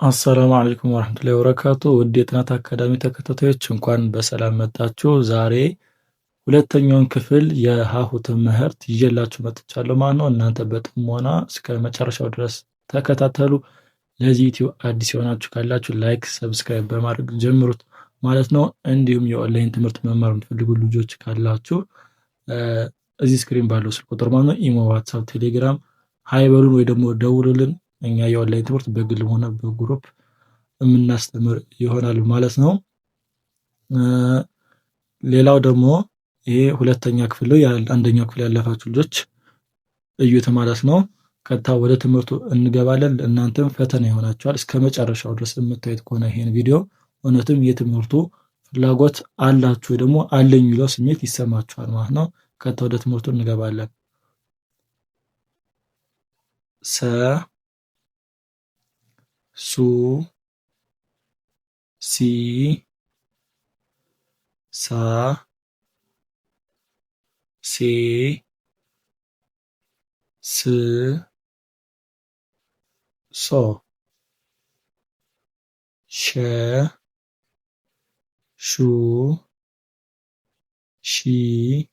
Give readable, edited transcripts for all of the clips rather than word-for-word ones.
አሰላሙ አለይኩም ወራህመቱላሂ ወበረካቱ ውድ የጥናት አካዳሚ ተከታታዮች እንኳን በሰላም መጣችሁ። ዛሬ ሁለተኛውን ክፍል የሀሁ ትምህርት ይዤላችሁ መጥቻለሁ ማለት ነው። እናንተ በጥሞና እስከ መጨረሻው ድረስ ተከታተሉ። ለዚህ ዩቲዩብ አዲስ የሆናችሁ ካላችሁ ላይክ፣ ሰብስክራይብ በማድረግ ጀምሩት ማለት ነው። እንዲሁም የኦንላይን ትምህርት መማር የምትፈልጉ ልጆች ካላችሁ እዚህ ስክሪን ባለው ስልክ ቁጥር ማለት ነው ኢሞ፣ ዋትሳፕ፣ ቴሌግራም ሃይበሉን ወይ ደግሞ ደውሉልን። እኛ የኦንላይን ትምህርት በግልም ሆነ በግሩፕ የምናስተምር ይሆናል ማለት ነው። ሌላው ደግሞ ይሄ ሁለተኛ ክፍል ነው። አንደኛ ክፍል ያለፋችሁ ልጆች እዩት ማለት ነው። ቀጥታ ወደ ትምህርቱ እንገባለን። እናንተም ፈተና ይሆናችኋል። እስከ መጨረሻው ድረስ የምታዩት ከሆነ ይሄን ቪዲዮ እውነትም የትምህርቱ ፍላጎት አላችሁ ወይ ደግሞ አለኝ የሚለው ስሜት ይሰማችኋል ማለት ነው። ቀጥታ ወደ ትምህርቱ እንገባለን። ሰ ሱ ሲ ሳ ሴ ስ ሶ ሸ ሹ ሺ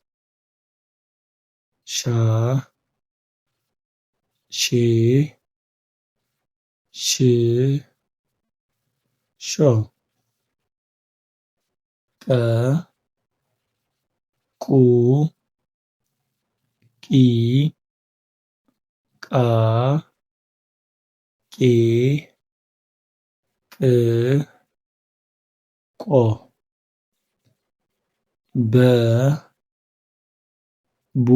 ሻ ሼ ሽ ሾ ቀ ቁ ቂ ቃ ቄ ቅ ቆ በ ቡ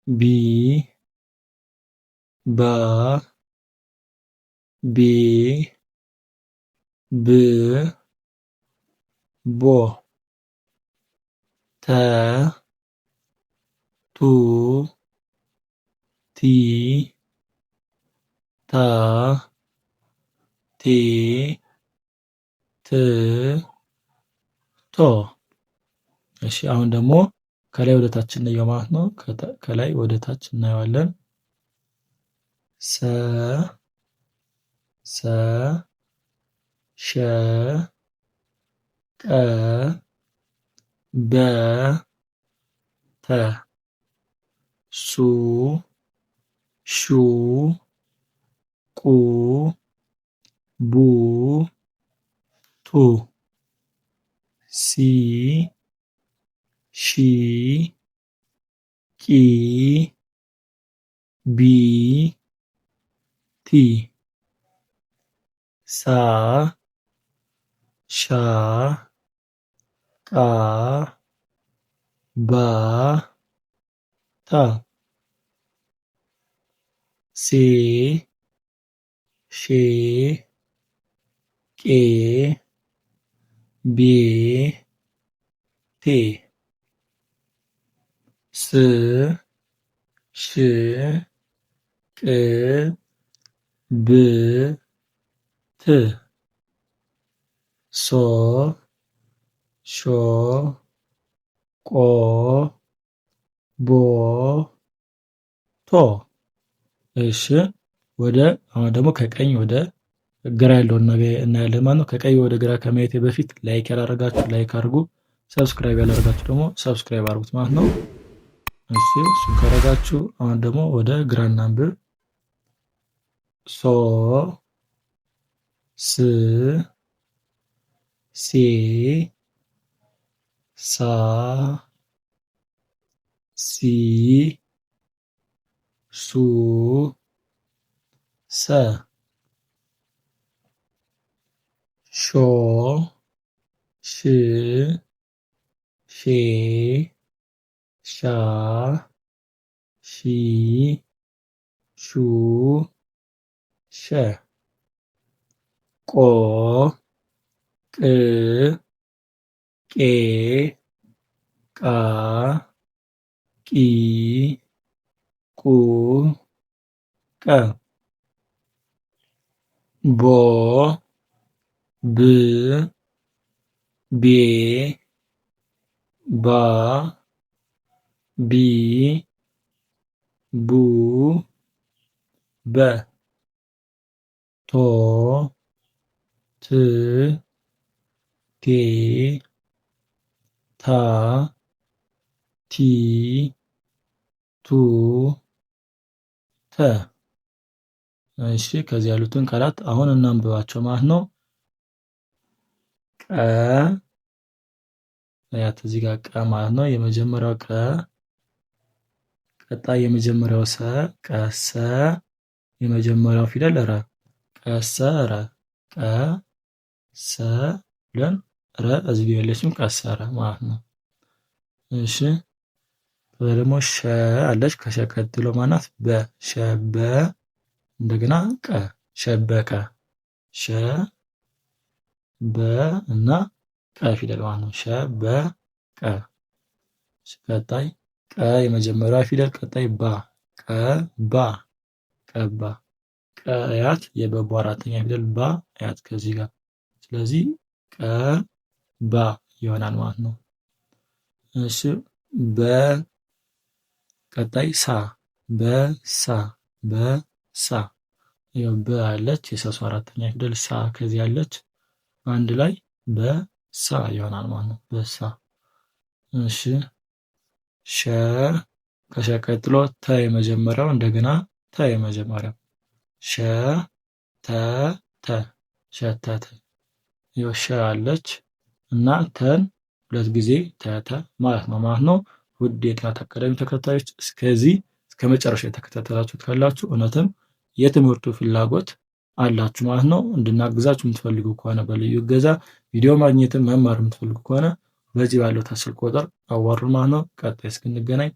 ቢ ባ ቤ ብ ቦ ተ ቱ ቲ ታ ቴ ት ቶ። እሺ አሁን ደግሞ ከላይ ወደ ታች እናየው ማለት ነው። ከላይ ወደ ታች እናየዋለን። ሰ ሰ ሸ ቀ በ ተ ሱ ሹ ቁ ቡ ቱ ሲ ሺ ቂ ቢ ቲ ሳ ሻ ቃ ባ ታ ሴ ሼ ቄ ቤ ቴ ስ ሽ ቅ ብ ት ሶ ሾ ቆ ቦ ቶ። እሺ አሁን ደግሞ ከቀኝ ወደ ግራ ያለውን እናያለን ማለት ነው። ከቀኝ ወደ ግራ ከማየቴ በፊት ላይክ ያላደረጋችሁ ላይክ አድርጉ፣ ሰብስክራይብ ያላደረጋችሁ ደግሞ ሰብስክራይብ አድርጉት ማለት ነው። እሺ እሱን ካደረጋችሁ አሁን ደግሞ ወደ ግራ እናንብብ። ሶ ስ ሴ ሳ ሲ ሱ ሰ ሾ ሽ ሼ ሻ ሺ ሹ ሸ ቆ ቅ ቄ ቃ ቂ ቁ ቀ ቦ ብ ቤ ባ ቢ ቡ በ ቶ ት ቴ ታ ቲ ቱ ተ። እሺ ከዚህ ያሉትን ቃላት አሁን እናንብባቸው ማለት ነው። ቀ ያት እዚህ ጋር ቀ ማለት ነው። የመጀመሪያው ቀ፣ ቀጣይ የመጀመሪያው ሰ፣ ቀሰ፣ የመጀመሪያው ፊደል ረ፣ ቀሰረ፣ ቀ ሰ ብለን ረ እዚህ ጋር ያለችም ቀሰረ ማለት ነው። እሺ ደግሞ ሸ አለች። ከሸ ቀጥሎ ማናት? በ፣ ሸበ፣ እንደገና ቀ፣ ሸበቀ፣ ሸ በ እና ቀ ፊደል ማለት ነው። ሸበቀ። ቀጣይ ቀ የመጀመሪያዋ ፊደል፣ ቀጣይ ባ፣ ቀባ፣ ቀባ፣ ቀያት የበቡ አራተኛ ፊደል፣ ባ ያት ከዚህ ጋር፣ ስለዚህ ቀባ ይሆናል ማለት ነው። እሺ በ ቀጣይ ሳ፣ በሳ፣ በሳ፣ ይኸው በ አለች የሰሱ አራተኛ ፊደል፣ ሳ ከዚህ ያለች አንድ ላይ በሳ ይሆናል ማለት ነው። በሳ። እሺ ሸ ከሸ ቀጥሎ ተ የመጀመሪያው፣ እንደገና ተ የመጀመሪያው፣ ሸ ተ ተ፣ ሸተተ። ይኸው ሸ አለች እና ተን ሁለት ጊዜ ተተ ማለት ነው። ውድ የጥናት አካዳሚ ተከታዮች እስከዚህ እስከ መጨረሻ የተከታተላችሁት ካላችሁ እውነትም የትምህርቱ ፍላጎት አላችሁ ማለት ነው። እንድናግዛችሁ የምትፈልጉ ከሆነ በልዩ እገዛ ቪዲዮ ማግኘትን መማር የምትፈልጉ ከሆነ በዚህ ባለው ስልክ ቁጥር አዋሩን ማለት ነው። ቀጣይ እስክንገናኝ